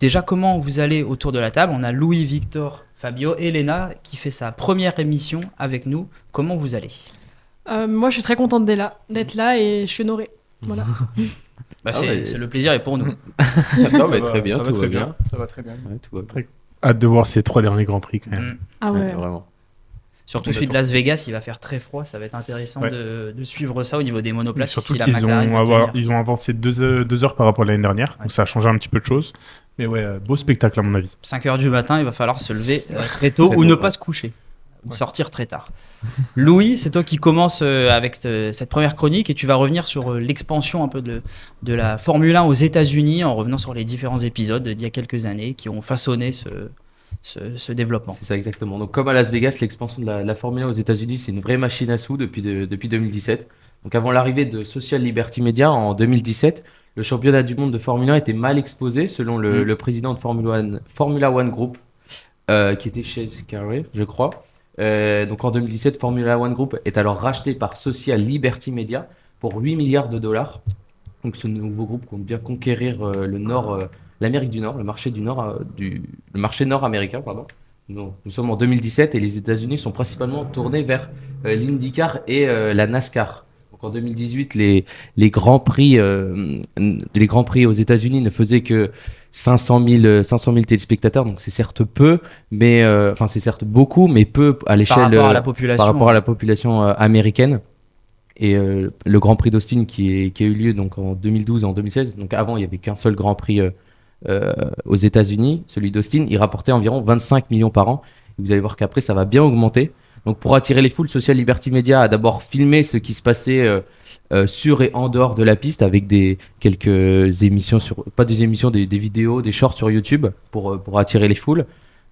Déjà, comment vous allez autour de la table? On a Louis, Victor, Fabio et Léna qui fait sa première émission avec nous. Comment vous allez? Moi, je suis très contente d'être là et je suis honorée. Voilà. C'est le plaisir est pour nous. Non, mais très bien, ça va tout très va bien. bien. Ça va très bien. Ouais, tout va bien. Très hâte de voir ces 3 derniers Grands Prix quand même. Mm. Ah ouais. Vraiment. Surtout celui de Las Vegas, il va faire très froid. Ça va être intéressant Ouais. de suivre ça au niveau des Et monoplaces. surtout si la qu'ils McLaren peut tenir. ils ont avancé 2 heures par rapport à l'année dernière, donc ça a changé un petit peu de choses. Mais ouais, beau spectacle à mon avis. 5h du matin, il va falloir se lever très tôt Très ou tôt, ne ouais. pas se coucher. Ou Ouais. sortir très tard. Louis, c'est toi qui commences avec cette première chronique et tu vas revenir sur l'expansion un peu de la Formule 1 aux États-Unis en revenant sur les différents épisodes d'il y a quelques années qui ont façonné ce développement. C'est ça exactement. Donc comme à Las Vegas, l'expansion de la Formule 1 aux États-Unis, c'est une vraie machine à sous depuis 2017. Donc avant l'arrivée de Social Liberty Media en 2017, le championnat du monde de Formule 1 était mal exposé selon le président de Formula One Group, qui était Chase Carey, je crois. Donc en 2017, Formula One Group est alors racheté par Social Liberty Media pour 8 milliards de dollars. Donc ce nouveau groupe compte bien conquérir l'Amérique du Nord, le marché du Nord, le marché nord-américain, pardon. Nous sommes en 2017 et les États-Unis sont principalement tournés vers l'IndyCar et la NASCAR. Donc en 2018, les grands prix aux États-Unis ne faisaient que 500 000 téléspectateurs. Donc c'est certes peu, mais c'est certes beaucoup, mais peu à l'échelle Par rapport à la population. par rapport à la population américaine. Et le Grand Prix d'Austin qui a eu lieu donc en 2012 et en 2016, donc avant il n'y avait qu'un seul Grand Prix aux États-Unis, celui d'Austin, il rapportait environ 25 millions par an. Et vous allez voir qu'après ça va bien augmenter. Donc pour attirer les foules, Social Liberty Media a d'abord filmé ce qui se passait sur et en dehors de la piste avec quelques émissions, des vidéos, des shorts sur YouTube pour attirer les foules.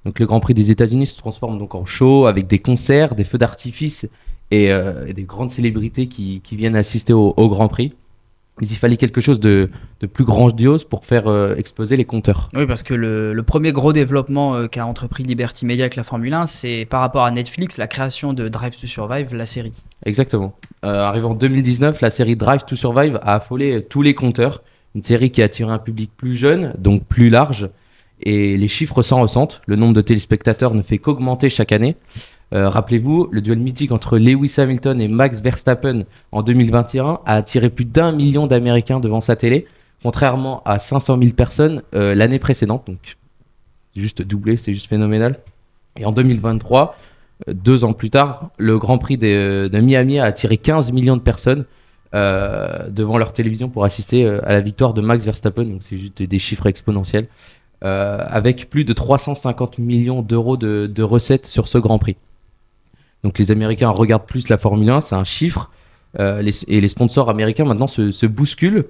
Donc le Grand Prix des États-Unis se transforme donc en show avec des concerts, des feux d'artifice et des grandes célébrités qui viennent assister au Grand Prix. Mais il fallait quelque chose de plus grandiose pour faire exploser les compteurs. Oui, parce que le premier gros développement qu'a entrepris Liberty Media avec la Formule 1, c'est par rapport à Netflix, la création de Drive to Survive, la série. Exactement. Arrivée en 2019, la série Drive to Survive a affolé tous les compteurs. Une série qui a attiré un public plus jeune, donc plus large. Et les chiffres s'en ressentent. Le nombre de téléspectateurs ne fait qu'augmenter chaque année. Rappelez-vous, le duel mythique entre Lewis Hamilton et Max Verstappen en 2021 a attiré plus d'1 million d'Américains devant sa télé, contrairement à 500 000 personnes l'année précédente. Donc, juste doublé, c'est juste phénoménal. Et en 2023, 2 ans plus tard, le Grand Prix de Miami a attiré 15 millions de personnes devant leur télévision pour assister à la victoire de Max Verstappen. Donc, c'est juste des chiffres exponentiels. Avec plus de 350 millions d'euros de recettes sur ce Grand Prix. Donc les Américains regardent plus la Formule 1, c'est un chiffre. Et les sponsors américains maintenant se bousculent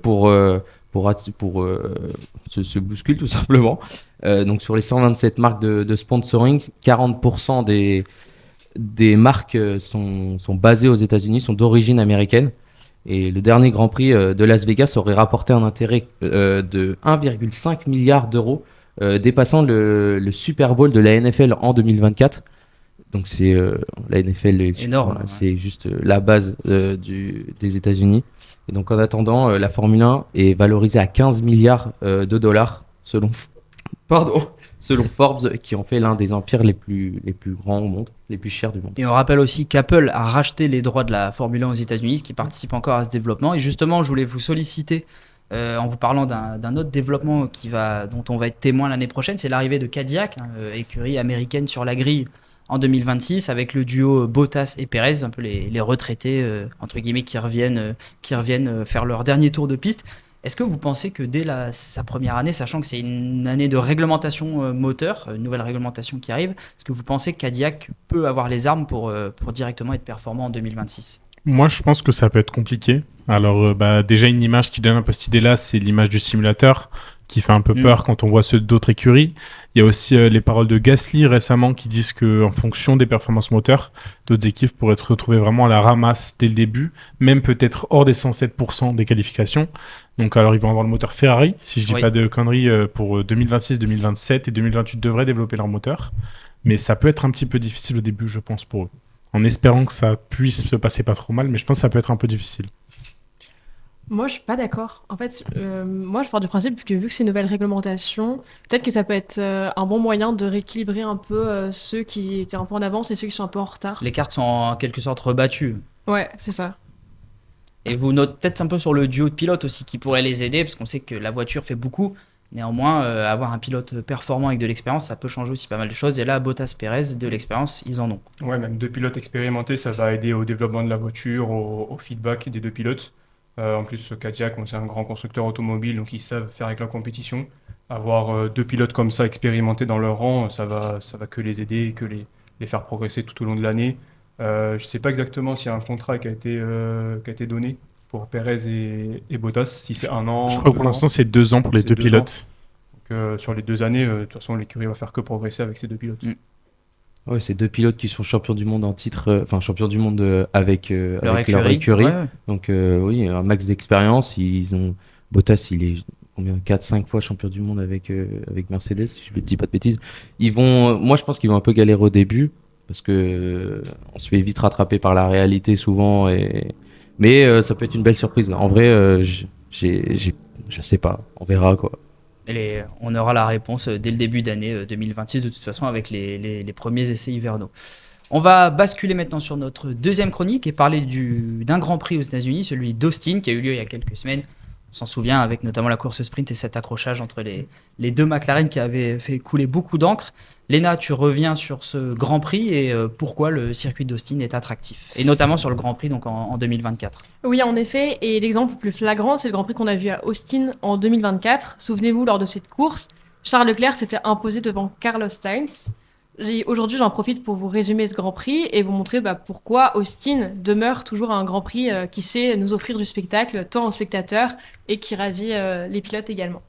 se bousculent tout simplement. Donc sur les 127 marques de sponsoring, 40% des marques sont basées aux États-Unis, sont d'origine américaine. Et le dernier Grand Prix de Las Vegas aurait rapporté un intérêt de 1,5 milliard d'euros, dépassant le Super Bowl de la NFL en 2024. Donc c'est la NFL est énorme. Voilà, c'est juste la base des États-Unis. Et donc en attendant, la Formule 1 est valorisée à 15 milliards de dollars selon Forbes, qui en fait l'un des empires les plus grands au monde, les plus chers du monde. Et on rappelle aussi qu'Apple a racheté les droits de la Formule 1 aux États-Unis, ce qui participe encore à ce développement. Et justement, je voulais vous solliciter en vous parlant d'un autre développement dont on va être témoin l'année prochaine, c'est l'arrivée de Cadillac, écurie américaine sur la grille en 2026, avec le duo Bottas et Perez, un peu les retraités entre guillemets qui reviennent faire leur dernier tour de piste. Est-ce que vous pensez que dès sa première année, sachant que c'est une année de réglementation moteur, une nouvelle réglementation qui arrive, est-ce que vous pensez que Cadillac peut avoir les armes pour directement être performant en 2026 ? Moi, je pense que ça peut être compliqué. Alors, déjà, une image qui donne un peu cette idée-là, c'est l'image du simulateur, qui fait un peu peur quand on voit ceux d'autres écuries. Il y a aussi les paroles de Gasly récemment qui disent qu'en fonction des performances moteurs, d'autres équipes pourraient être retrouvées vraiment à la ramasse dès le début, même peut-être hors des 107% des qualifications. Donc, alors, ils vont avoir le moteur Ferrari, si je dis pas de conneries, pour 2026, 2027 et 2028 devraient développer leur moteur. Mais ça peut être un petit peu difficile au début, je pense, pour eux. En espérant que ça puisse se passer pas trop mal, mais je pense que ça peut être un peu difficile. Moi, je suis pas d'accord. En fait, moi, je pars du principe que vu que c'est une nouvelle réglementation, peut-être que ça peut être un bon moyen de rééquilibrer un peu ceux qui étaient un peu en avance et ceux qui sont un peu en retard. Les cartes sont en quelque sorte rebattues. Ouais, c'est ça. Et vous notez peut-être un peu sur le duo de pilotes aussi qui pourrait les aider, parce qu'on sait que la voiture fait beaucoup. Néanmoins, avoir un pilote performant avec de l'expérience, ça peut changer aussi pas mal de choses. Et là, Bottas, Perez, de l'expérience, ils en ont. Ouais, même deux pilotes expérimentés, ça va aider au développement de la voiture, au feedback des deux pilotes. En plus, Cadillac, c'est un grand constructeur automobile, donc ils savent faire avec la compétition. Avoir deux pilotes comme ça expérimentés dans leur rang, ça va que les aider et que les faire progresser tout au long de l'année. Je ne sais pas exactement s'il y a un contrat qui a été donné pour Perez et Bottas, si c'est 1 an, Je crois que 2 pour ans. l'instant, c'est 2 ans pour les C'est deux 2 ans. pilotes. Donc, sur les 2 années, de toute façon, l'écurie va faire que progresser avec ces deux pilotes. Ouais, c'est 2 pilotes qui sont champions du monde en titre, enfin champions du monde avec Leur avec leur écurie. écurie. Ouais. Donc oui, un max d'expérience. Ils ont Bottas, il est combien 4-5 fois champion du monde avec Mercedes, si je ne dis pas de bêtises. Moi je pense qu'ils vont un peu galérer au début parce que on se fait vite rattraper par la réalité souvent mais ça peut être une belle surprise. En vrai, je sais pas, on verra quoi. On aura la réponse dès le début d'année 2026, de toute façon, avec les premiers essais hivernaux. On va basculer maintenant sur notre deuxième chronique et parler d'un Grand Prix aux États-Unis, celui d'Austin, qui a eu lieu il y a quelques semaines. On s'en souvient, avec notamment la course sprint et cet accrochage entre les deux McLaren qui avaient fait couler beaucoup d'encre. Léna, tu reviens sur ce Grand Prix et pourquoi le circuit d'Austin est attractif, et notamment sur le Grand Prix donc en 2024. Oui, en effet, et l'exemple le plus flagrant, c'est le Grand Prix qu'on a vu à Austin en 2024. Souvenez-vous, lors de cette course, Charles Leclerc s'était imposé devant Carlos Sainz. Aujourd'hui, j'en profite pour vous résumer ce Grand Prix et vous montrer pourquoi Austin demeure toujours un Grand Prix qui sait nous offrir du spectacle, tant aux spectateurs et qui ravit les pilotes également.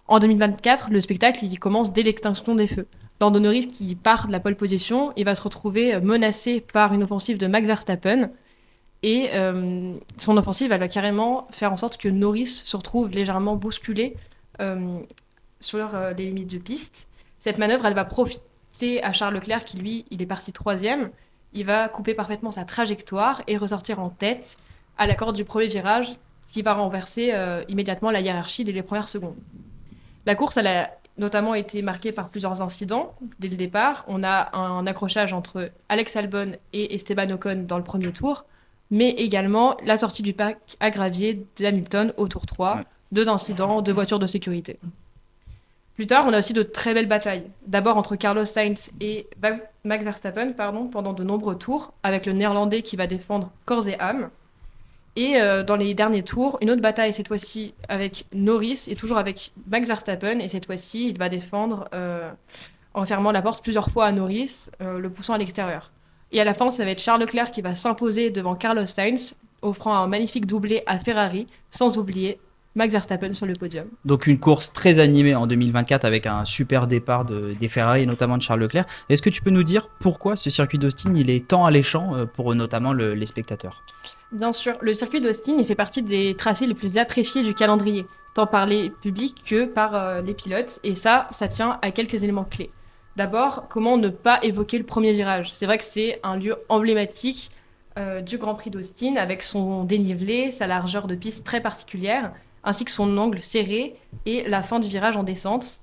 En 2024, le spectacle il commence dès l'extinction des feux. Lando Norris, qui part de la pole position, il va se retrouver menacé par une offensive de Max Verstappen. Et son offensive, elle va carrément faire en sorte que Norris se retrouve légèrement bousculé sur les limites de piste. Cette manœuvre, elle va profiter à Charles Leclerc qui, lui, il est parti 3e. Il va couper parfaitement sa trajectoire et ressortir en tête à la corde du premier virage qui va renverser immédiatement la hiérarchie dès les premières secondes. La course, elle a notamment été marquée par plusieurs incidents dès le départ. On a un accrochage entre Alex Albon et Esteban Ocon dans le premier tour, mais également la sortie du parc à gravier d'Hamilton au tour 3, 2 incidents, 2 voitures de sécurité. Plus tard, on a aussi de très belles batailles. D'abord entre Carlos Sainz et Max Verstappen pendant de nombreux tours, avec le néerlandais qui va défendre corps et âme. Et dans les derniers tours, une autre bataille, cette fois-ci avec Norris et toujours avec Max Verstappen. Et cette fois-ci, il va défendre en fermant la porte plusieurs fois à Norris, le poussant à l'extérieur. Et à la fin, ça va être Charles Leclerc qui va s'imposer devant Carlos Sainz, offrant un magnifique doublé à Ferrari, sans oublier Max Verstappen sur le podium. Donc une course très animée en 2024 avec un super départ des Ferrari et notamment de Charles Leclerc. Est-ce que tu peux nous dire pourquoi ce circuit d'Austin il est tant alléchant pour notamment les spectateurs ? Bien sûr, le circuit d'Austin il fait partie des tracés les plus appréciés du calendrier, tant par les publics que par les pilotes. Et ça tient à quelques éléments clés. D'abord, comment ne pas évoquer le premier virage ? C'est vrai que c'est un lieu emblématique du Grand Prix d'Austin avec son dénivelé, sa largeur de piste très particulière, ainsi que son angle serré et la fin du virage en descente.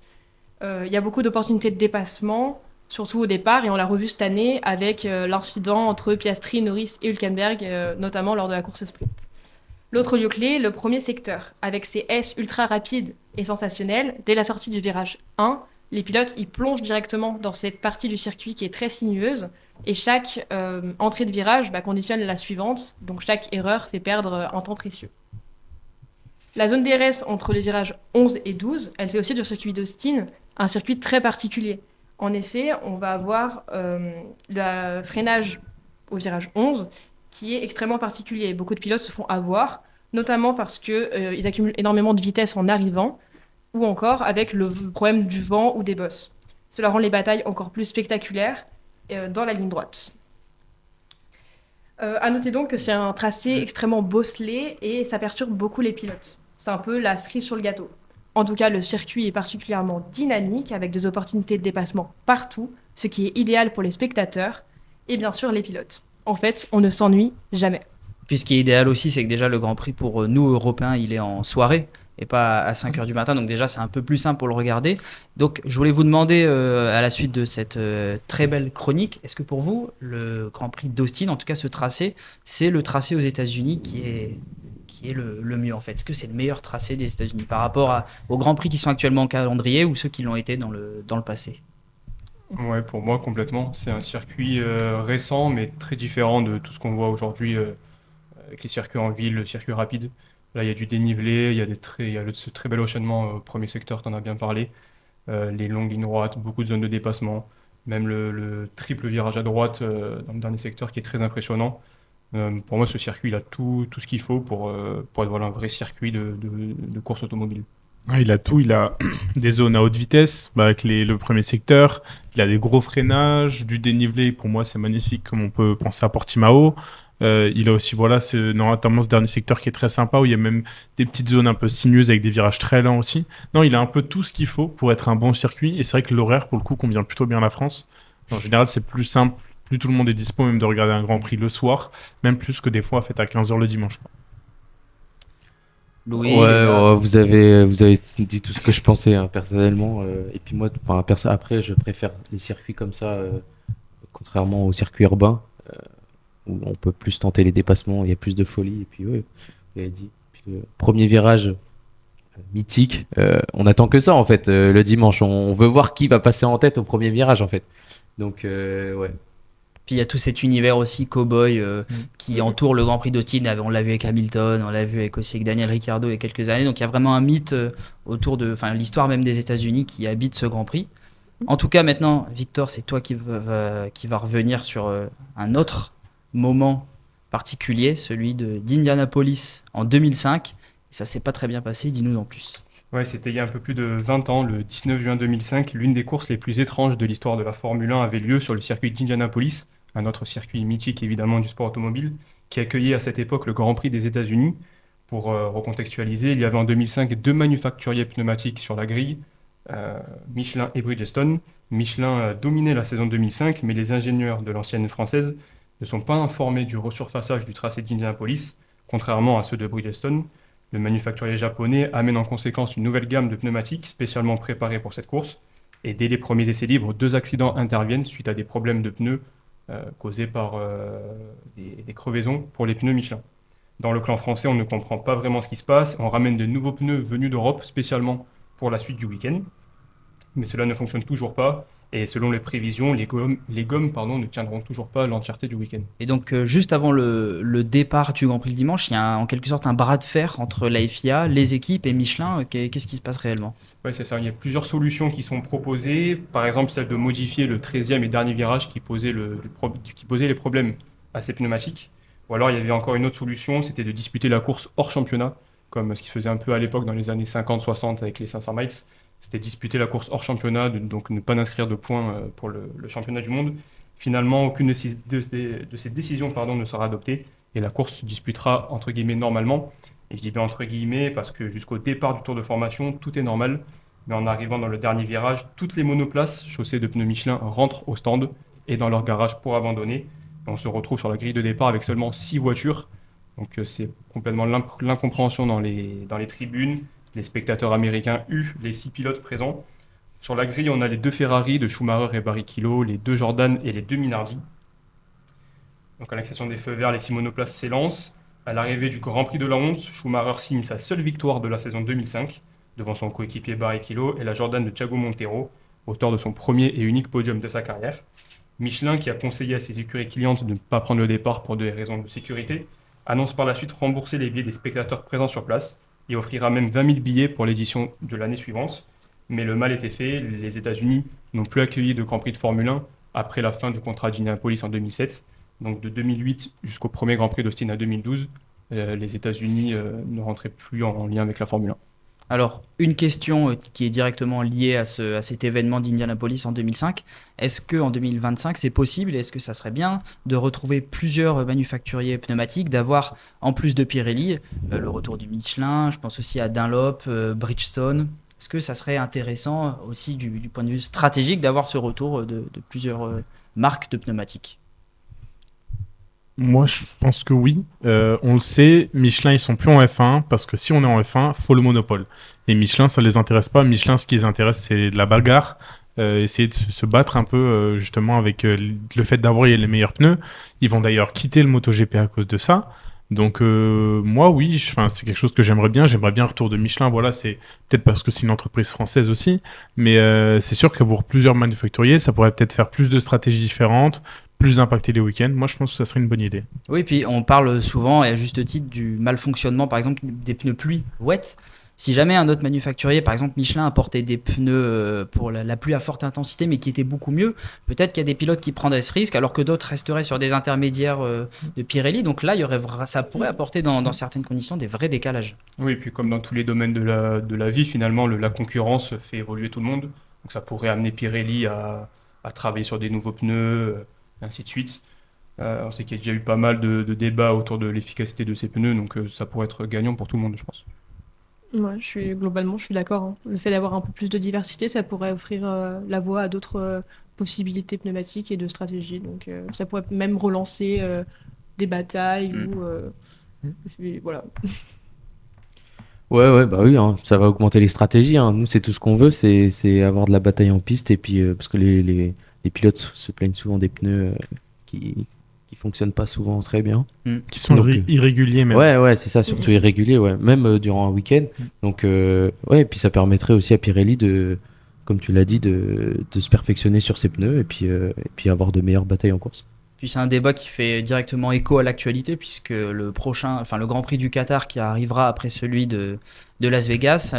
Il y a beaucoup d'opportunités de dépassement, surtout au départ, et on l'a revu cette année avec l'incident entre Piastri, Norris et Hülkenberg, notamment lors de la course sprint. L'autre lieu clé, le premier secteur, avec ses S ultra rapides et sensationnels. Dès la sortie du virage 1, les pilotes ils plongent directement dans cette partie du circuit qui est très sinueuse, et chaque entrée de virage conditionne la suivante, donc chaque erreur fait perdre un temps précieux. La zone DRS entre les virages 11 et 12, elle fait aussi du circuit d'Austin un circuit très particulier. En effet, on va avoir le freinage au virage 11 qui est extrêmement particulier. Beaucoup de pilotes se font avoir, notamment parce qu'ils accumulent énormément de vitesse en arrivant, ou encore avec le problème du vent ou des bosses. Cela rend les batailles encore plus spectaculaires dans la ligne droite. À noter donc que c'est un tracé extrêmement bosselé et ça perturbe beaucoup les pilotes. C'est un peu la cerise sur le gâteau. En tout cas, le circuit est particulièrement dynamique avec des opportunités de dépassement partout, ce qui est idéal pour les spectateurs et bien sûr les pilotes. En fait, on ne s'ennuie jamais. Puis ce qui est idéal aussi, c'est que déjà le Grand Prix pour nous Européens, il est en soirée et pas à 5h du matin. Donc déjà, c'est un peu plus simple pour le regarder. Donc je voulais vous demander, à la suite de cette très belle chronique, est-ce que pour vous, le Grand Prix d'Austin, en tout cas ce tracé, c'est le tracé aux États-Unis qui est le mieux en fait? Est-ce que c'est le meilleur tracé des États-Unis par rapport aux Grands Prix qui sont actuellement en calendrier ou ceux qui l'ont été dans le passé? Ouais, pour moi, complètement. C'est un circuit récent, mais très différent de tout ce qu'on voit aujourd'hui avec les circuits en ville, le circuit rapide. Là, il y a du dénivelé, il y a ce très bel enchaînement au premier secteur, tu en as bien parlé. Les longues lignes droites, beaucoup de zones de dépassement, même le triple virage à droite dans le dernier secteur qui est très impressionnant. Pour moi, ce circuit, il a tout ce qu'il faut pour être voilà, un vrai circuit de course automobile. Ouais, il a tout, il a des zones à haute vitesse avec le premier secteur, il a des gros freinages, du dénivelé, pour moi c'est magnifique comme on peut penser à Portimao. Il a aussi voilà, notamment ce dernier secteur qui est très sympa où il y a même des petites zones un peu sinueuses avec des virages très lents aussi. Non, il a un peu tout ce qu'il faut pour être un bon circuit et c'est vrai que l'horaire pour le coup convient plutôt bien à la France. En général c'est plus simple, plus tout le monde est dispo même de regarder un Grand Prix le soir, même plus que des fois fait à 15h le dimanche. Louis, Ouais, les gars. ouais, vous avez dit tout ce que je pensais hein, personnellement. Et puis moi, enfin, après, je préfère les circuits comme ça, contrairement aux circuits urbains, où on peut plus tenter les dépassements, il y a plus de folie. Et puis, ouais, vous avez dit. Puis, le premier virage mythique, on attend que ça en fait le dimanche. On veut voir qui va passer en tête au premier virage en fait. Donc, ouais. Puis il y a tout cet univers aussi cow-boy qui entoure le Grand Prix d'Austin. On l'a vu avec Hamilton, on l'a vu aussi avec Daniel Ricciardo il y a quelques années. Donc il y a vraiment un mythe autour de l'histoire même des États-Unis qui habite ce Grand Prix. En tout cas, maintenant, Victor, c'est toi qui va revenir sur un autre moment particulier, celui d'Indianapolis en 2005. Et ça s'est pas très bien passé, dis-nous en plus. Ouais, c'était il y a un peu plus de 20 ans, le 19 juin 2005, l'une des courses les plus étranges de l'histoire de la Formule 1 avait lieu sur le circuit d'Indianapolis, un autre circuit mythique évidemment du sport automobile, qui accueillait à cette époque le Grand Prix des États-Unis. Pour recontextualiser, il y avait en 2005 deux manufacturiers pneumatiques sur la grille, Michelin et Bridgestone. Michelin a dominé la saison 2005, mais les ingénieurs de l'ancienne française ne sont pas informés du resurfaçage du tracé d'Indianapolis, contrairement à ceux de Bridgestone. Le manufacturier japonais amène en conséquence une nouvelle gamme de pneumatiques spécialement préparées pour cette course. Et dès les premiers essais libres, deux accidents interviennent suite à des problèmes de pneus causés par des crevaisons pour les pneus Michelin. Dans le clan français, on ne comprend pas vraiment ce qui se passe. On ramène de nouveaux pneus venus d'Europe spécialement pour la suite du week-end. Mais cela ne fonctionne toujours pas. Et selon les prévisions, les gommes ne tiendront toujours pas l'entièreté du week-end. Et donc, juste avant le départ du Grand Prix le dimanche, il y a en quelque sorte un bras de fer entre la FIA, les équipes et Michelin. Qu'est-ce qui se passe réellement? Oui, c'est ça. Il y a plusieurs solutions qui sont proposées. Par exemple, celle de modifier le 13e et dernier virage qui posait les problèmes à ces pneumatiques. Ou alors, il y avait encore une autre solution, c'était de disputer la course hors championnat, comme ce qui se faisait un peu à l'époque dans les années 50-60 avec les 500 miles. C'était disputer la course hors championnat, donc ne pas inscrire de points pour le championnat du monde. Finalement, aucune de ces décisions ne sera adoptée et la course se disputera entre guillemets normalement. Et je dis bien entre guillemets parce que jusqu'au départ du tour de formation, tout est normal. Mais en arrivant dans le dernier virage, toutes les monoplaces chaussées de pneus Michelin rentrent au stand et dans leur garage pour abandonner. Et on se retrouve sur la grille de départ avec seulement 6 voitures. Donc c'est complètement l'incompréhension dans les tribunes. Les spectateurs américains eurent les 6 pilotes présents. Sur la grille, on a les 2 Ferrari de Schumacher et Barrichello, les 2 Jordan et les 2 Minardi. Donc à l'accession des feux verts, les 6 monoplaces s'élancent. À l'arrivée du Grand Prix de la honte, Schumacher signe sa seule victoire de la saison 2005 devant son coéquipier Barrichello et la Jordan de Thiago Montero, auteur de son premier et unique podium de sa carrière. Michelin, qui a conseillé à ses écuries clientes de ne pas prendre le départ pour des raisons de sécurité, annonce par la suite rembourser les billets des spectateurs présents sur place et offrira même 20 000 billets pour l'édition de l'année suivante. Mais le mal était fait, les États-Unis n'ont plus accueilli de Grand Prix de Formule 1 après la fin du contrat d'Indianapolis en 2007. Donc de 2008 jusqu'au premier Grand Prix d'Austin à 2012, les États-Unis ne rentraient plus en lien avec la Formule 1. Alors, une question qui est directement liée à cet événement d'Indianapolis en 2005. Est-ce qu'en 2025, c'est possible et est-ce que ça serait bien de retrouver plusieurs manufacturiers pneumatiques, d'avoir, en plus de Pirelli, le retour du Michelin, je pense aussi à Dunlop, Bridgestone. Est-ce que ça serait intéressant aussi du point de vue stratégique d'avoir ce retour de plusieurs marques de pneumatiques? Moi, je pense que oui. On le sait, Michelin, ils sont plus en F1 parce que si on est en F1, faut le monopole. Et Michelin, ça les intéresse pas. Michelin, ce qui les intéresse, c'est de la bagarre, essayer de se battre un peu justement avec le fait d'avoir les meilleurs pneus. Ils vont d'ailleurs quitter le MotoGP à cause de ça. Donc moi, oui, c'est quelque chose que j'aimerais bien. J'aimerais bien un retour de Michelin. Voilà, c'est peut-être parce que c'est une entreprise française aussi, mais c'est sûr que pour plusieurs manufacturiers, ça pourrait peut-être faire plus de stratégies différentes, plus impacter les week-ends. Moi, je pense que ça serait une bonne idée. Oui, puis on parle souvent, et à juste titre, du malfonctionnement, par exemple, des pneus pluie wet. Si jamais un autre manufacturier, par exemple Michelin, apportait des pneus pour la pluie à forte intensité, mais qui étaient beaucoup mieux, peut-être qu'il y a des pilotes qui prendraient ce risque, alors que d'autres resteraient sur des intermédiaires de Pirelli. Donc là, ça pourrait apporter dans certaines conditions des vrais décalages. Oui, et puis comme dans tous les domaines de la vie, finalement, la concurrence fait évoluer tout le monde. Donc ça pourrait amener Pirelli à travailler sur des nouveaux pneus, et ainsi de suite. On sait qu'il y a déjà eu pas mal de débats autour de l'efficacité de ces pneus, donc ça pourrait être gagnant pour tout le monde, je pense. Ouais, globalement, je suis d'accord, hein. Le fait d'avoir un peu plus de diversité, ça pourrait offrir la voie à d'autres possibilités pneumatiques et de stratégies. Donc, ça pourrait même relancer des batailles voilà. Ouais, bah oui, hein, ça va augmenter les stratégies. Hein. Nous, c'est tout ce qu'on veut, c'est avoir de la bataille en piste. Et puis, parce que les pilotes se plaignent souvent des pneus qui fonctionnent pas souvent très bien. Qui sont irréguliers même. Ouais, c'est ça, surtout irréguliers, ouais. Même durant un week-end. Donc, ouais, et puis ça permettrait aussi à Pirelli comme tu l'as dit, de se perfectionner sur ses pneus et puis avoir de meilleures batailles en course. Puis c'est un débat qui fait directement écho à l'actualité, puisque le Grand Prix du Qatar qui arrivera après celui de Las Vegas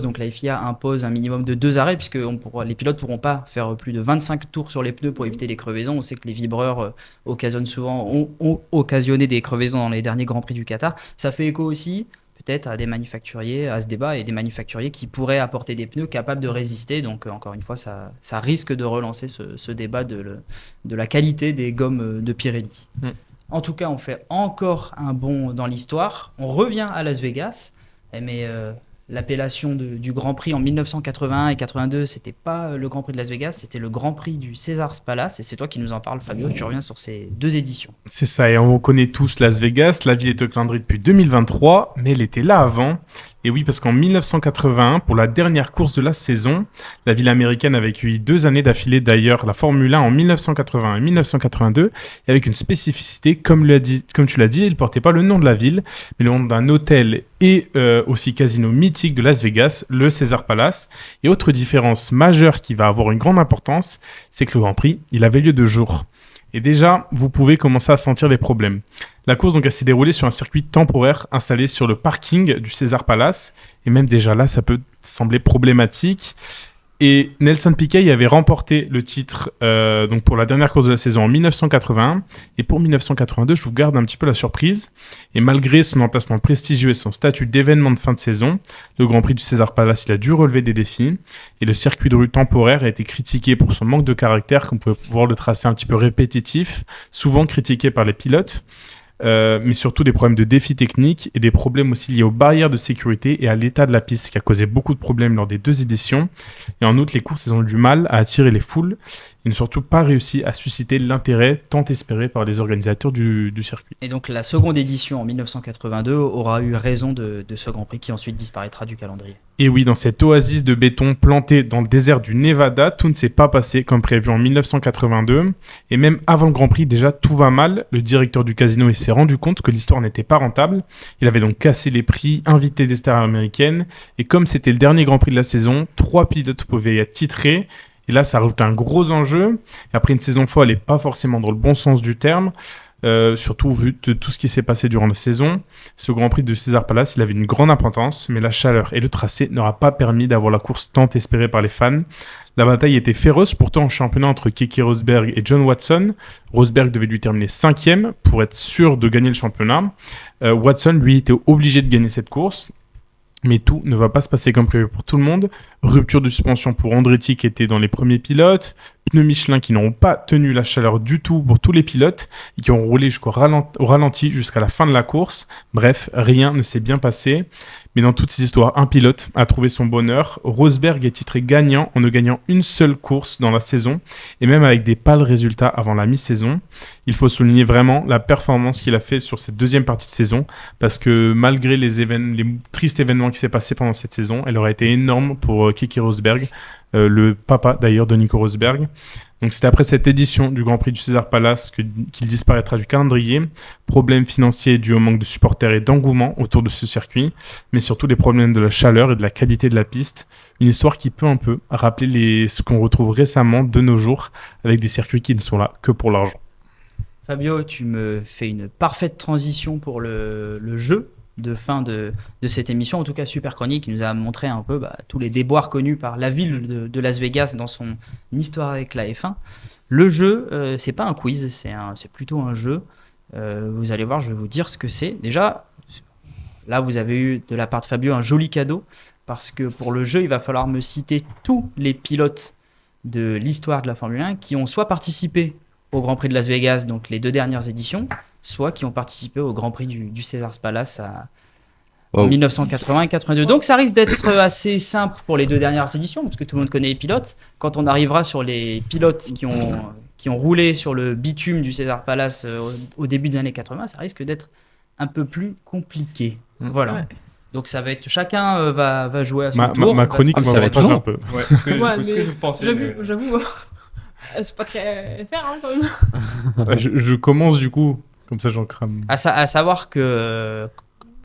donc la FIA impose un minimum de 2 arrêts, puisque les pilotes ne pourront pas faire plus de 25 tours sur les pneus pour éviter les crevaisons. On sait que les vibreurs ont occasionné des crevaisons dans les derniers Grands Prix du Qatar. Ça fait écho aussi peut-être à des manufacturiers, à ce débat, et des manufacturiers qui pourraient apporter des pneus capables de résister. Donc encore une fois, ça risque de relancer ce débat de la qualité des gommes de Pirelli. En tout cas, on fait encore un bond dans l'histoire. On revient à Las Vegas, mais l'appellation du Grand Prix en 1981 et 82, c'était pas le Grand Prix de Las Vegas, c'était le Grand Prix du Caesars Palace. Et c'est toi qui nous en parles, Fabio. Tu reviens sur ces 2 éditions. C'est ça, et on connaît tous Las Vegas. La ville est au calendrier depuis 2023, mais elle était là avant. Et oui, parce qu'en 1981, pour la dernière course de la saison, la ville américaine avait accueilli 2 années d'affilée d'ailleurs la Formule 1 en 1981 et 1982, et avec une spécificité, comme tu l'as dit, il ne portait pas le nom de la ville, mais le nom d'un hôtel et aussi casino mythique de Las Vegas, le Caesars Palace. Et autre différence majeure qui va avoir une grande importance, c'est que le Grand Prix, il avait lieu de jour. Et déjà, vous pouvez commencer à sentir les problèmes. La course donc s'est déroulée sur un circuit temporaire installé sur le parking du Caesars Palace. Et même déjà là, ça peut sembler problématique. Et Nelson Piquet avait remporté le titre donc pour la dernière course de la saison en 1981. Et pour 1982, je vous garde un petit peu la surprise. Et malgré son emplacement prestigieux et son statut d'événement de fin de saison, le Grand Prix du Caesars Palace, il a dû relever des défis. Et le circuit de rue temporaire a été critiqué pour son manque de caractère, comme vous pouvez voir le tracé un petit peu répétitif, souvent critiqué par les pilotes. Mais surtout des problèmes de défis techniques et des problèmes aussi liés aux barrières de sécurité et à l'état de la piste qui a causé beaucoup de problèmes lors des 2 éditions. Et en outre, les courses ont eu du mal à attirer les foules et n'ont surtout pas réussi à susciter l'intérêt tant espéré par les organisateurs du circuit. Et donc la seconde édition en 1982 aura eu raison de ce Grand Prix qui ensuite disparaîtra du calendrier. Et oui, dans cette oasis de béton plantée dans le désert du Nevada, tout ne s'est pas passé comme prévu en 1982. Et même avant le Grand Prix, déjà tout va mal. Le directeur du casino s'est rendu compte que l'histoire n'était pas rentable. Il avait donc cassé les prix, invité des stars américaines. Et comme c'était le dernier Grand Prix de la saison, 3 pilotes pouvaient être titrés. Et là, ça rajoute un gros enjeu. Et après une saison folle et pas forcément dans le bon sens du terme, surtout vu de tout ce qui s'est passé durant la saison, ce Grand Prix de Caesars Palace, il avait une grande importance, mais la chaleur et le tracé n'aura pas permis d'avoir la course tant espérée par les fans. La bataille était féroce pourtant en championnat entre Keke Rosberg et John Watson. Rosberg devait lui terminer 5e pour être sûr de gagner le championnat. Watson, lui, était obligé de gagner cette course. Mais tout ne va pas se passer comme prévu pour tout le monde. Rupture de suspension pour Andretti qui était dans les premiers pilotes, pneus Michelin qui n'auront pas tenu la chaleur du tout pour tous les pilotes et qui ont roulé au ralenti jusqu'à la fin de la course. Bref, rien ne s'est bien passé. Mais dans toutes ces histoires, un pilote a trouvé son bonheur. Rosberg est titré gagnant en ne gagnant une seule course dans la saison et même avec des pâles résultats avant la mi-saison. Il faut souligner vraiment la performance qu'il a fait sur cette deuxième partie de saison parce que malgré les tristes événements qui s'est passé pendant cette saison, elle aurait été énorme pour Keke Rosberg, le papa d'ailleurs de Nico Rosberg. Donc c'était après cette édition du Grand Prix du César Palace qu'il disparaîtra du calendrier. Problèmes financiers dus au manque de supporters et d'engouement autour de ce circuit, mais surtout des problèmes de la chaleur et de la qualité de la piste. Une histoire qui peut un peu rappeler ce qu'on retrouve récemment de nos jours avec des circuits qui ne sont là que pour l'argent. Fabio, tu me fais une parfaite transition pour le jeu de fin de cette émission, en tout cas Super Chronique, qui nous a montré un peu tous les déboires connus par la ville de Las Vegas dans son histoire avec la F1. Le jeu, c'est pas un quiz, c'est plutôt un jeu. Vous allez voir, je vais vous dire ce que c'est. Déjà, là, vous avez eu de la part de Fabio un joli cadeau, parce que pour le jeu, il va falloir me citer tous les pilotes de l'histoire de la Formule 1 qui ont soit participé au Grand Prix de Las Vegas, donc les 2 dernières éditions, soit qui ont participé au Grand Prix du Caesars Palace en 1980 et 82. Donc ça risque d'être assez simple pour les 2 dernières éditions, parce que tout le monde connaît les pilotes. Quand on arrivera sur les pilotes qui ont roulé sur le bitume du Caesars Palace au début des années 80, ça risque d'être un peu plus compliqué. Voilà. Ouais. Donc ça va être chacun va jouer à son tour. Ma chronique ça va être long. Un peu. Ouais, ce que je pensais. J'avoue. C'est pas très faire quand même. Je commence du coup, comme ça j'en crame. À savoir que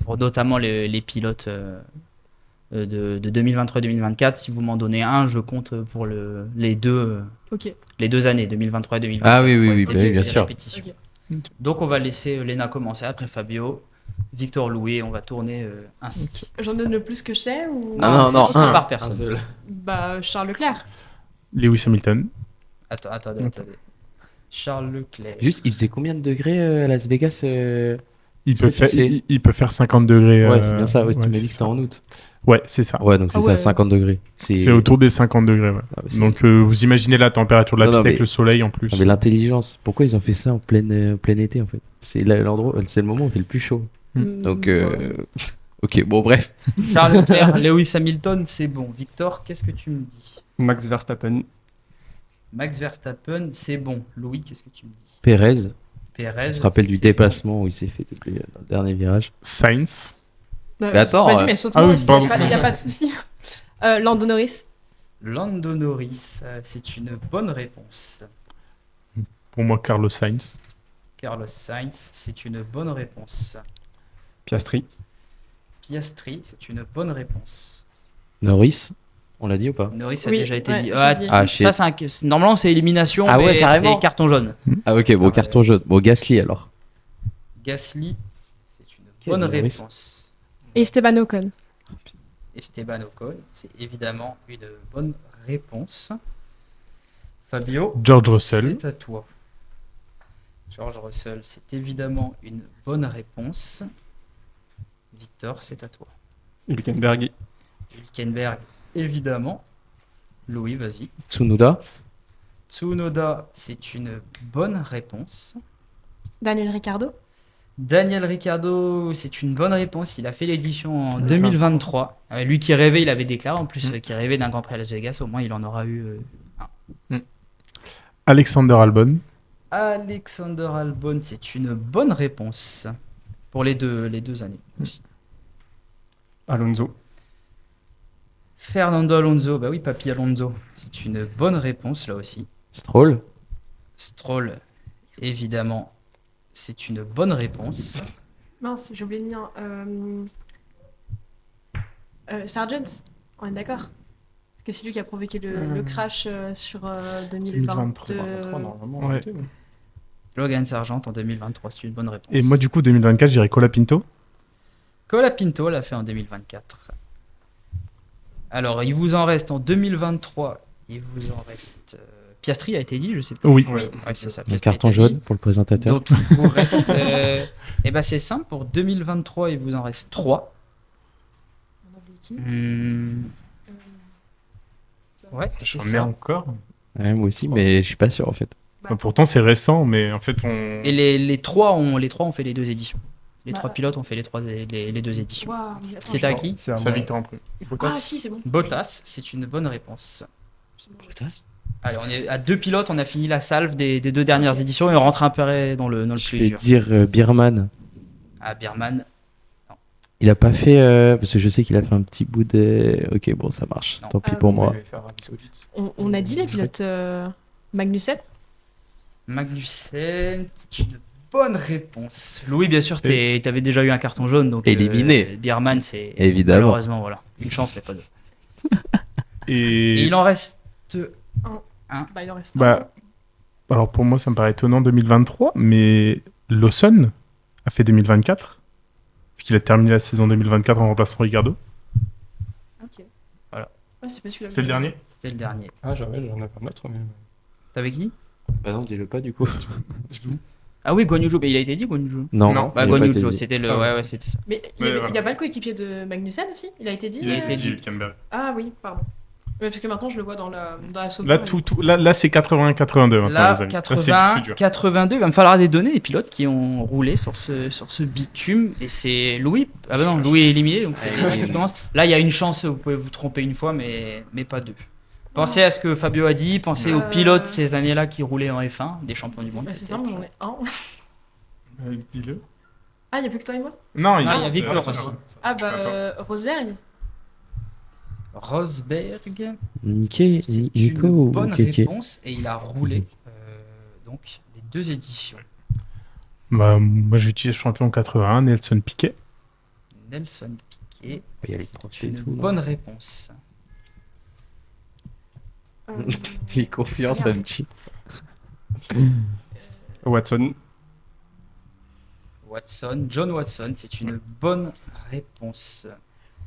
pour notamment les pilotes de 2023-2024, si vous m'en donnez un, je compte pour les deux années, 2023 et 2024. Ah oui, bien sûr. Okay. Donc on va laisser Léna commencer, après Fabio, Victor Louis, on va tourner ainsi. Okay. J'en donne le plus que je sais ou... Non, un par personne. Charles Leclerc. Lewis Hamilton. Attendez. Charles Leclerc. Juste, il faisait combien de degrés à Las Vegas il peut faire 50 degrés. Ouais, c'est bien ça. Ouais, tu m'as dit que c'était en août. Ouais, c'est ça. Ouais, donc c'est ça, 50 degrés. C'est autour des 50 degrés, ouais. Ah, donc vous imaginez la température de la piste avec le soleil en plus. Mais l'intelligence, pourquoi ils ont fait ça en plein été en fait? C'est l'endroit, c'est le moment où il fait le plus chaud. Donc, ok, bon, bref. Charles Leclerc, Lewis Hamilton, c'est bon. Victor, qu'est-ce que tu me dis? Max Verstappen, c'est bon. Louis, qu'est-ce que tu me dis? Pérez. Je se rappelle du dépassement où il s'est fait depuis le dernier virage. Sainz. Mais attends. Vas-y, mais saute-moi, il n'y a pas de souci. Lando Norris. Lando Norris, c'est une bonne réponse. Pour moi, Carlos Sainz. Carlos Sainz, c'est une bonne réponse. Piastri, c'est une bonne réponse. Norris, on l'a dit ou pas? Norris a Oui, déjà été ouais, dit. Ça, Normalement, c'est élimination, Ah ouais, mais carrément. c'est carton jaune. Ah ok, bon, carton jaune. Bon, Gasly alors. Gasly, c'est une bonne Norris. réponse. Et Esteban Ocon. Esteban Ocon, c'est évidemment une bonne réponse. Fabio, George Russell. c'est à toi. George Russell, c'est évidemment une bonne réponse. Victor, c'est à toi. Hülkenberg, évidemment. Louis, vas-y. Tsunoda. C'est une bonne réponse. Daniel Ricciardo. Daniel Ricciardo, c'est une bonne réponse. Il a fait l'édition en 2023. Lui qui rêvait, il avait déclaré en plus, qui rêvait d'un Grand Prix à Las Vegas. Au moins, il en aura eu un. Alexander Albon. Alexander Albon, c'est une bonne réponse. Pour les deux années aussi. Alonso, Fernando Alonso, bah oui, Papy Alonso, c'est une bonne réponse là aussi. Stroll. Évidemment, c'est une bonne réponse. Mince, j'ai oublié de dire. Sargent, on est d'accord? Parce que c'est lui qui a provoqué le crash sur 2023. Normalement. Ouais. Logan Sargent en 2023, c'est une bonne réponse. Et moi, du coup, 2024, je dirais Colapinto. Colapinto l'a fait en 2024. Alors, il vous en reste en 2023, il vous en reste... Piastri a été dit, je sais pas. Oui. Ouais, c'est ça. Un carton jaune pour le présentateur. Donc, il vous reste... c'est simple, pour 2023, il vous en reste 3. Ouais, c'est J'en ai ça. encore. Ouais, moi aussi, mais je suis pas sûr en fait. Pourtant, c'est récent, mais en fait, on. Et les trois ont fait les 2 éditions. Les Bah, 3 pilotes ont fait les 2 éditions. Waouh, mais attends, C'était à qui? C'est à Ça moi. Victor en premier. Ah si, c'est bon. Bottas, c'est une bonne réponse. Bottas. Allez, on est à 2 pilotes, on a fini la salve des 2 dernières éditions et on rentre un peu dans le Je plus vais dur. dire Birman. Ah, Birman, Il a pas fait. Parce que je sais qu'il a fait un petit bout de. Ok, bon, ça marche. Non. Tant pis Ah, pour On moi. va les faire Arabie Saoudite. On a dit les pilotes Magnussen. Magnussen, c'est une bonne réponse. Louis, bien sûr, t'avais déjà eu un carton jaune, donc Éliminé. Birman, c'est Évidemment. malheureusement, voilà. Une chance, mais pas deux. Et Et. il en reste. Bah, il en reste un. Bah, alors pour moi, ça me paraît étonnant 2023, mais Lawson a fait 2024, puisqu'il a terminé la saison 2024 en remplaçant Ricardo. Ok. Voilà. Ouais, c'est pas celui-là. C'est le dernier. C'était le dernier. Ah, j'en avais un autre. Mais... T'avais qui? Bah non, dis-le pas du coup. Ah oui, Guan Yu Zhou. Mais il a été dit, Guan Yu Zhou. Non. Non, Bah, il a Guan pas Yu été Zhou, dit. c'était le. Ah ouais. Ouais, c'était ça. Mais il Ouais, y voilà. a pas le coéquipier de Magnussen aussi? Il a été dit Il a Il été a dit, dit. Hülkenberg. Ah oui, pardon. Ouais, parce que maintenant je le vois dans la Là, sauvegarde. là c'est 80-82 maintenant, Là, les amis. 80, plus dur. 82, il va me falloir des données des pilotes qui ont roulé sur ce bitume. Et c'est Louis. Ah bah non, Louis est éliminé, donc c'est Louis qui commence. Là, il y a une chance, vous pouvez vous tromper une fois, mais pas deux. Pensez à ce que Fabio a dit, pensez aux pilotes ces années-là qui roulaient en F1, des champions du monde. Bah, c'est simple, j'en ai un. Dis-le. Ah, il n'y a plus que toi et moi? Non, il y a Victor c'est à aussi. toi. Ah C'est à toi. bah, Rosberg. Rosberg, Niqué, c'est Nico une ou bonne Kéké? réponse et il a roulé donc les 2 éditions. Bah, moi, j'utilise champion 81, Nelson Piquet. Nelson Piquet, Il y a les c'est trophées et une tout, non bonne réponse. Il est confiant, ça me tue. Watson. Watson, John Watson, c'est une bonne réponse.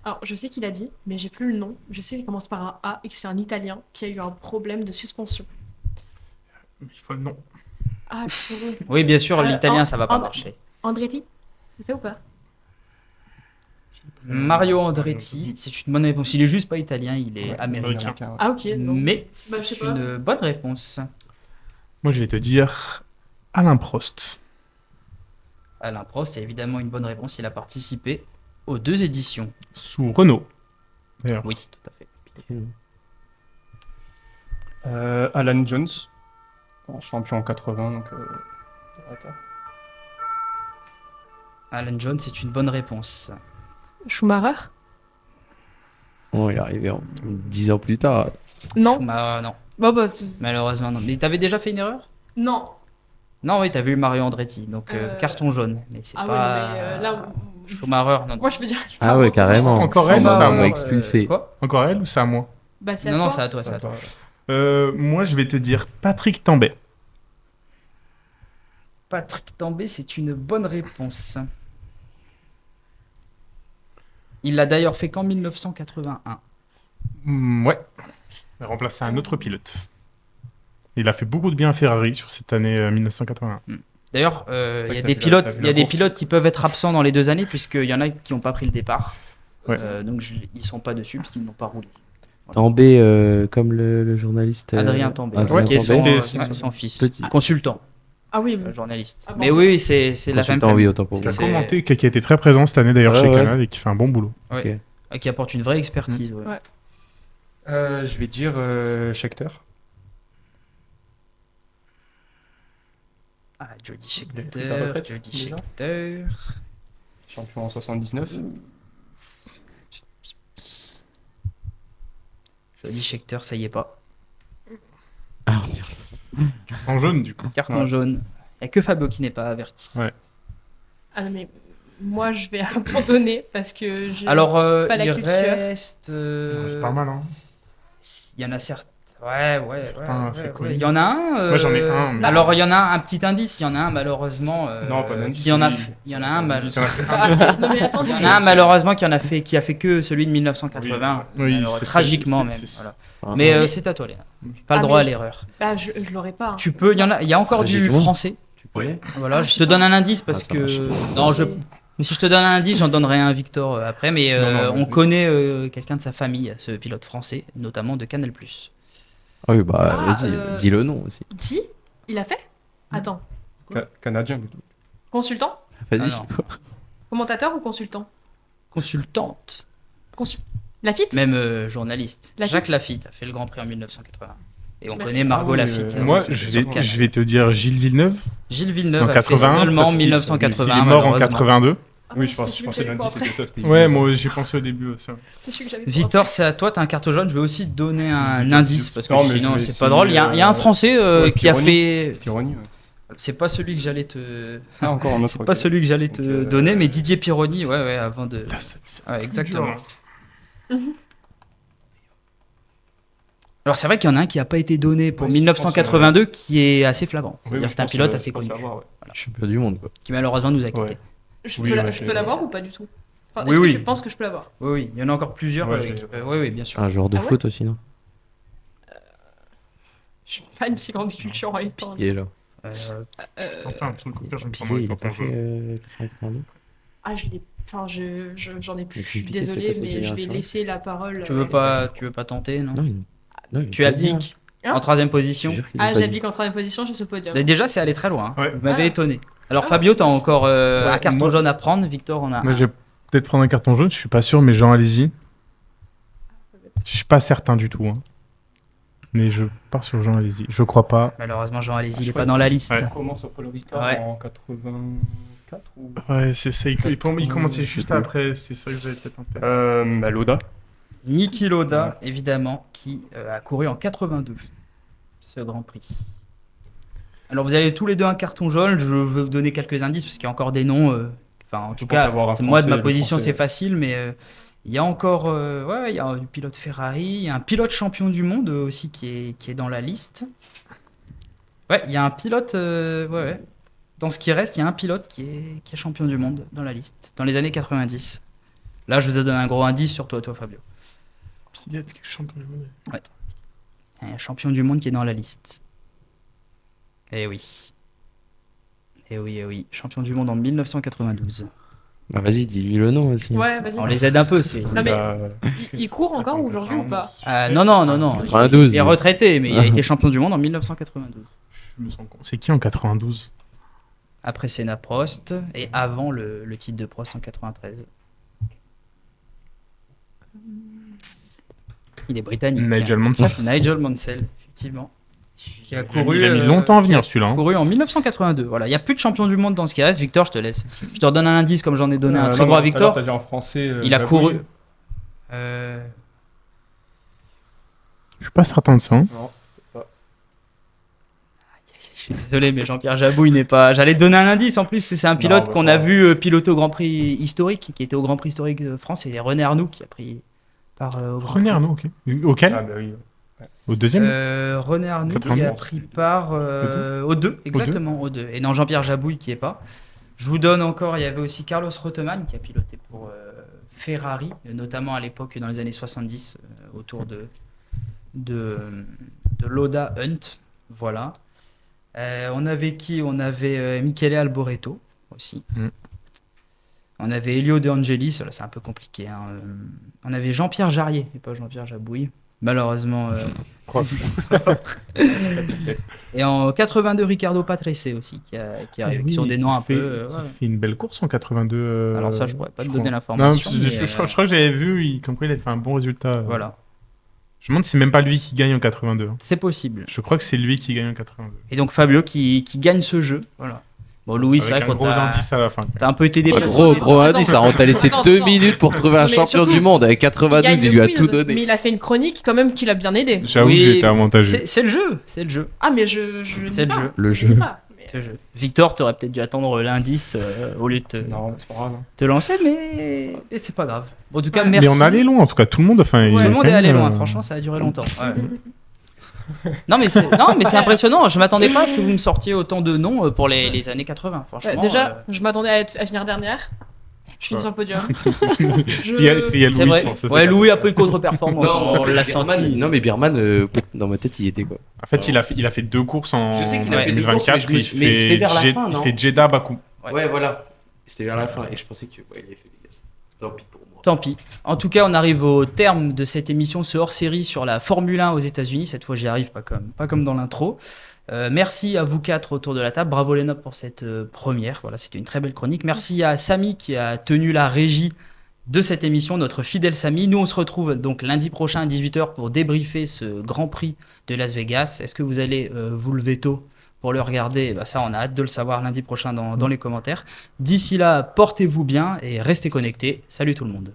Alors, je sais qu'il a dit, mais j'ai plus le nom. Je sais qu'il commence par un A et que c'est un Italien qui a eu un problème de suspension. Il faut le nom. Ah, purée. Oui, bien sûr, l'italien, ça va pas And- marcher. Andretti? C'est ça ou pas? Mario Andretti, c'est une bonne réponse. Il est juste pas italien, il est Ouais, américain. ouais. Ah, ok. Non. Mais Bah, je sais c'est pas. une bonne réponse. Moi, je vais te dire Alain Prost. Alain Prost, c'est évidemment une bonne réponse. Il a participé aux 2 éditions. Sous Renault. D'ailleurs. Oui, tout à fait. Alan Jones. Champion en 80, donc. Alan Jones, c'est une bonne réponse. Schumacher? Bon, il est arrivé 10 ans plus tard. Non. Non, Bon, bah, malheureusement non. Mais t'avais déjà fait une erreur? non. Non, oui, t'avais eu Mario Andretti, donc carton jaune. Mais c'est Ah pas. ouais, mais là, Schumacher, non. moi je peux dire. Ah ouais, carrément. Encore elle ou Schumacher, c'est à on moi m'a expulsé. Quoi? Encore elle ou c'est à moi? Bah, c'est à Non, toi. non, c'est à toi, c'est à toi. Moi, je vais te dire Patrick Tambay. Patrick Tambay, c'est une bonne réponse. Il l'a d'ailleurs fait qu'en 1981. Ouais. Il a remplacé un autre pilote. Il a fait beaucoup de bien à Ferrari sur cette année 1981. D'ailleurs, C'est il y a que des t'as vu pilotes, la- t'as vu il y a la des course. pilotes qui peuvent être absents dans les 2 années puisqu'il y en a qui n'ont pas pris le départ. Ouais. Donc ils sont pas dessus parce qu'ils n'ont pas roulé. Tambay, comme le journaliste. Adrien Tambay, Adrien qui est Tambay. son fils, Petit. consultant, Ah oui, journaliste. Ah bon, Mais ça- oui, oui, c'est la même Consultant, oui, famille. autant pour Qui moi. a C'est- commenté, qui a été très présent cette année d'ailleurs Ouais, chez ouais. Canal et qui fait un bon boulot. Qui apporte une vraie expertise. ouais. Ouais. Je vais dire Scheckter. Ah, Jody Il a pris Scheckter, sa retraite, Jody déjà Scheckter. Champion en 79. Jody Scheckter, ça y est pas. Ah, En jaune, du coup. Carton Ouais. jaune. Il n'y a que Fabio qui n'est pas averti. Ouais. Ah non, mais moi je vais abandonner parce que je. Alors, Pas la il culture. reste. C'est pas mal, hein. Il y en a certes. Ouais. Certains, c'est connu. Il y en a un. Moi, j'en ai un, mais- Alors, il y en a un petit indice. Il y en a un, malheureusement. Non, pas d'indice, Qui en a oui. fait. Il y en a un, Il y en a fait un. Ah, non mais attendez. Il y en a un, malheureusement, qui a fait que celui de 1980. Oui, Malheureux, c'est- tragiquement même. c'est- Voilà. Ah. Mais Mais- c'est à toi, Léna. Pas le Ah, droit à mais- l'erreur. Bah je l'aurais pas. hein. Tu peux. Il y a encore du Tragiquement. français. Tu connais Voilà, Ah, je je te sais donne pas. un indice parce Ah, ça que. marche. Non, si je te donne un indice, j'en donnerai un à Victor après. Mais Non, non, on mais- connaît quelqu'un de sa famille, ce pilote français, notamment de Canal+. Ah oui, bah Ah, vas-y, dis le nom aussi. Si, il a fait. Attends, Canadien, plutôt. consultant, Vas-y. Ah non. commentateur ou consultant? Consultante, Lafitte? même journaliste. Lafitte. Jacques Lafitte a fait le Grand Prix en 1980. Et on Bah, connaît c'est- Margot Ah oui, Lafitte. Moi, donc, je sur vais, Canal. je vais te dire Gilles Villeneuve. Gilles Villeneuve En a fait 81. seulement parce qu'il- 1980. S'il est mort en malheureusement. 82. Oui, je pensais que lundi, c'était ça. C'était Ouais, moi j'ai pensé au début aussi. C'est celui que j'avais pour Victor, après. c'est à toi, t'as un carton jaune. Je vais aussi te donner un Victor, indice parce que non, mais je sinon vais c'est essayer, pas drôle. Il y a un Français ouais, qui a Pironi. fait. Pironi, ouais. C'est pas celui que j'allais te. Ah, encore un autre. C'est pas celui que j'allais te Donc, donner, mais Didier Pironi, ouais, avant de. Putain, ça devient Ouais, exactement. dur. Alors c'est vrai qu'il y en a un qui n'a pas été donné pour Ouais, 1982 qui est assez flagrant. Oui, C'est-à-dire oui, que c'est un je pilote pense, assez je pense connu l'avoir, ouais. Champion du monde, quoi. qui malheureusement nous a quittés. Ouais. Je Oui, peux, ouais, je j'ai- peux l'avoir ou pas du tout? Enfin, Oui, est-ce que oui. tu penses que je peux l'avoir? Oui, oui, il y en a encore plusieurs. Ouais, Oui, oui, bien sûr. Un joueur de Ah ouais foot aussi, non? Je suis pas une si grande culture en étant. Il est là. T'entends un truc au pire, je me prends Piqué, il dans a pas fait 82. Ah, je l'ai. Enfin, j'en ai plus. Mais Je suis Piqué, c'est désolée, pas cette mais je vais génération. laisser la parole. Tu veux pas tenter, non? Non, non, il Tu a pas dit, abdiques Hein en troisième hein. position. Je te jure qu'il a Ah, pas dit. j'applique en troisième position sur ce podium. Déjà, c'est allé très loin. Hein. Ouais. Vous m'avez Ah. étonné. Alors Ah. Fabio, t'as encore un Ouais, carton moi- jaune à prendre. Victor, on a. Moi, un. je vais peut-être prendre un carton jaune, je suis pas sûr, mais Jean, allez-y. Je suis pas certain du tout. Hein. Mais je pars sur Jean, allez-y. Je crois pas. Malheureusement, Jean Alési, il Je est crois pas dans la liste. Ouais. On commence sur Paul Ricard Ouais. en 84 ou. Ouais, c'est ça. Il commençait juste après. C'est ça que j'avais peut-être en tête. Loda. Niki Lauda, évidemment, qui a couru en 82 ce Grand Prix. Alors vous avez tous les deux un carton jaune, je vais vous donner quelques indices parce qu'il y a encore des noms. Enfin, en tout cas, moi de ma position c'est facile, mais il y a encore, il y a du pilote Ferrari, il y a un pilote champion du monde aussi qui est dans la liste. Ouais, il y a un pilote, Dans ce qui reste, il y a un pilote qui est champion du monde dans la liste, dans les années 90. Là, je vous ai donné un gros indice sur toi, Fabio. Pilote qui est champion du monde. Il y a un champion du monde qui est dans la liste. Eh oui. Eh oui. Champion du monde en 1992. Bah vas-y, dis-lui le nom aussi. Ouais, vas-y. On les aide un peu, c'est. Non, mais il court encore aujourd'hui ou pas? Non. 92. Il est retraité, mais il a été champion du monde en 1992. Je me sens con. C'est qui en 92? Après Senna Prost et avant le titre de Prost en 93. Il est britannique. Nigel Mansell. Nigel Mansell, effectivement. Qui a couru. Il a mis longtemps à venir qui a celui-là. Hein. couru en 1982. Voilà, il n'y a plus de champion du monde dans ce qui reste. Victor, je te laisse. Je te redonne un indice comme j'en ai donné un très gros à Victor. T'as dit en français. Il a Jabouille. couru. Je suis pas certain de ça. Hein. Non. Je suis désolé, mais Jean-Pierre Jabouille n'est pas. J'allais te donner un indice en plus. C'est un pilote bah, qu'on ça a va. vu piloter au Grand Prix historique, qui était au Grand Prix historique de France. C'est René Arnoux qui a pris part au Grand René Arnaud, ok. Auquel? Ah, bah oui. Au deuxième? René Arnoux qui a 91. pris part au 2, exactement, au 2. Et non, Jean-Pierre Jabouille qui est pas. Je vous donne encore, il y avait aussi Carlos Reutemann qui a piloté pour Ferrari, notamment à l'époque dans les années 70, autour de Lauda Hunt. Voilà. On avait qui? On avait Michele Alboreto aussi. Mm. On avait Elio De Angelis, là c'est un peu compliqué. Hein. On avait Jean-Pierre Jarrier, et pas Jean-Pierre Jabouille. Malheureusement. Et en 82, Ricardo Patrese aussi, qui arrive, qui sont des noms un peu. Qui fait une belle course en 82. Alors ça, je pourrais pas te crois. donner Non, l'information. parce que mais, je crois que j'avais vu, comme quoi il a fait un bon résultat. Voilà, Je me demande si c'est même pas lui qui gagne en 82. hein. c'est possible. Je crois que c'est lui qui gagne en 82. Et donc Fabio qui gagne ce jeu. Voilà. Bon, Louis, c'est Avec vrai un que gros t'as indice à la fin. un peu été Ouais, déplacé. gros indice, ça t'a laissé Attends, 2 attends. minutes pour trouver un Non, mais champion surtout, du monde. Avec gagne 92, il le lui a quiz, tout donné. Mais il a fait une chronique quand même qui l'a bien aidé. J'avoue Oui, que j'ai été avantageux. C'est le jeu, c'est le jeu. Ah, mais je C'est dis le pas. jeu. Le Je jeu. dis pas, mais- C'est le jeu. Victor, t'aurais peut-être dû attendre l'indice au lieu de Non, c'est pas grave. te lancer, mais c'est pas grave. Bon, en tout cas, Ouais. merci. Mais on est allé loin, en tout cas, tout le monde. Enfin, Tout il le a monde quand est allé même, loin, franchement, ça a duré longtemps. Ouais. Mm. Non, mais c'est impressionnant. Je m'attendais pas à ce que vous me sortiez autant de noms pour les années 80. Franchement, Déjà, je m'attendais à finir dernière. Je finis Ouais. sur le podium. S'il y a c'est Louis, vrai. je pense, ça, Ouais, c'est Louis a pris une contre-performance. on l'a senti. Non, mais Birman, dans ma tête, il y était quoi. En fait, il a fait 2 courses en Je sais qu'il a fait 2 courses, 2024. mais mais c'était vers la fin, Il non? fait Jeddah, Bakou. Ouais. Ouais, voilà. C'était vers la fin, et je pensais que il avait fait des gaz. Tant pis pour moi. Tant pis. En tout cas, on arrive au terme de cette émission, ce hors-série sur la Formule 1 aux États-Unis. Cette fois, j'y arrive, pas comme dans l'intro. Merci à vous 4 autour de la table. Bravo les nobles pour cette première. Voilà, c'était une très belle chronique. Merci à Samy qui a tenu la régie de cette émission, notre fidèle Samy. Nous, on se retrouve donc lundi prochain à 18h pour débriefer ce Grand Prix de Las Vegas. Est-ce que vous allez vous lever tôt pour le regarder? Ça, on a hâte de le savoir lundi prochain dans les commentaires. D'ici là, portez-vous bien et restez connectés. Salut tout le monde.